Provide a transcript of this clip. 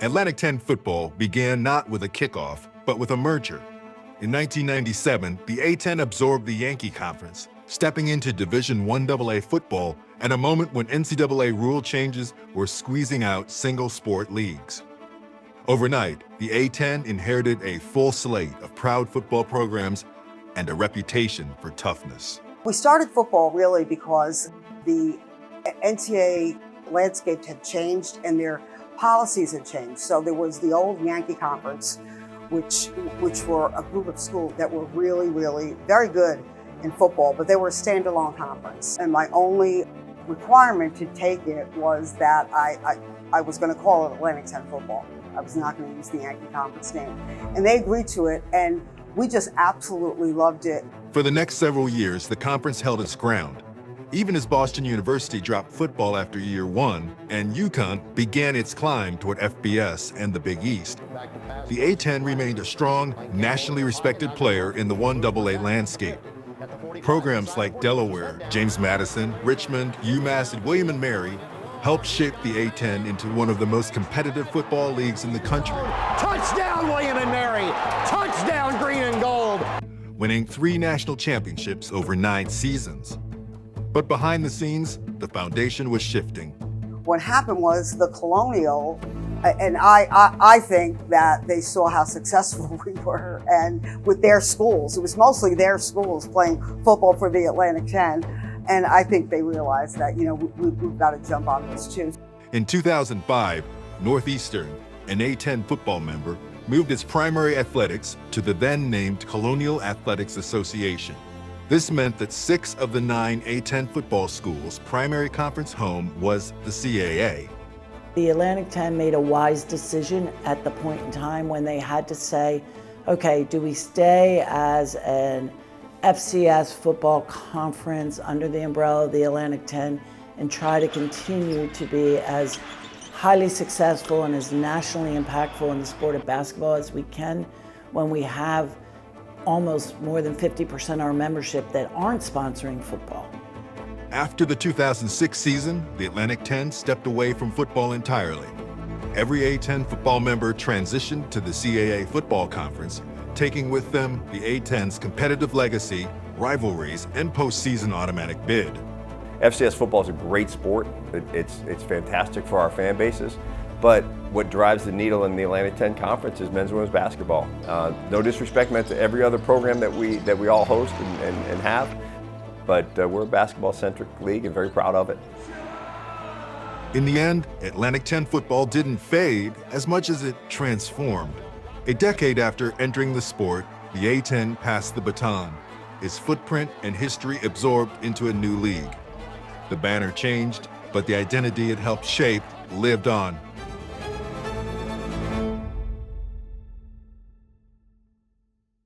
Atlantic 10 football began not with a kickoff, but with a merger. In 1997, the A10 absorbed the Yankee Conference, stepping into Division I AA football at a moment when NCAA rule changes were squeezing out single-sport leagues. Overnight, the A10 inherited a full slate of proud football programs and a reputation for toughness. We started football really because the NCAA landscape had changed and their policies had changed. So there was the old Yankee Conference, which were a group of schools that were really very good in football, but they were a standalone conference. And my only requirement to take it was that I was going to call it Atlantic 10 football. I was not going to use the Yankee Conference name. And they agreed to it, and we just absolutely loved it. For the next several years, the conference held its ground. Even as Boston University dropped football after year one, and UConn began its climb toward FBS and the Big East, the A10 remained a strong, nationally respected player in the 1AA landscape. Programs like Delaware, James Madison, Richmond, UMass, and William & Mary helped shape the A10 into one of the most competitive football leagues in the country. Touchdown, William & Mary! Touchdown, green and gold! Winning 3 national championships over 9 seasons. But behind the scenes, the foundation was shifting. What happened was the Colonial, and I think that they saw how successful we were, and with their schools. It was mostly their schools playing football for the Atlantic 10, and I think they realized that, you know, we've got to jump on this too. In 2005, Northeastern, an A10 football member, moved its primary athletics to the then-named Colonial Athletics Association. This meant that 6 of the 9 A10 football schools' primary conference home was the CAA. The Atlantic 10 made a wise decision at the point in time when they had to say, okay, do we stay as an FCS football conference under the umbrella of the Atlantic 10 and try to continue to be as highly successful and as nationally impactful in the sport of basketball as we can when we have almost more than 50% of our membership that aren't sponsoring football. After the 2006 season, the Atlantic 10 stepped away from football entirely. Every A10 football member transitioned to the CAA Football Conference, taking with them the A10's competitive legacy, rivalries, and postseason automatic bid. FCS football is a great sport. It's fantastic for our fan bases. But what drives the needle in the Atlantic 10 Conference is men's and women's basketball. No disrespect meant to every other program that we all host and have, but we're a basketball-centric league and very proud of it. In the end, Atlantic 10 football didn't fade as much as it transformed. A decade after entering the sport, the A10 passed the baton, its footprint and history absorbed into a new league. The banner changed, but the identity it helped shape lived on.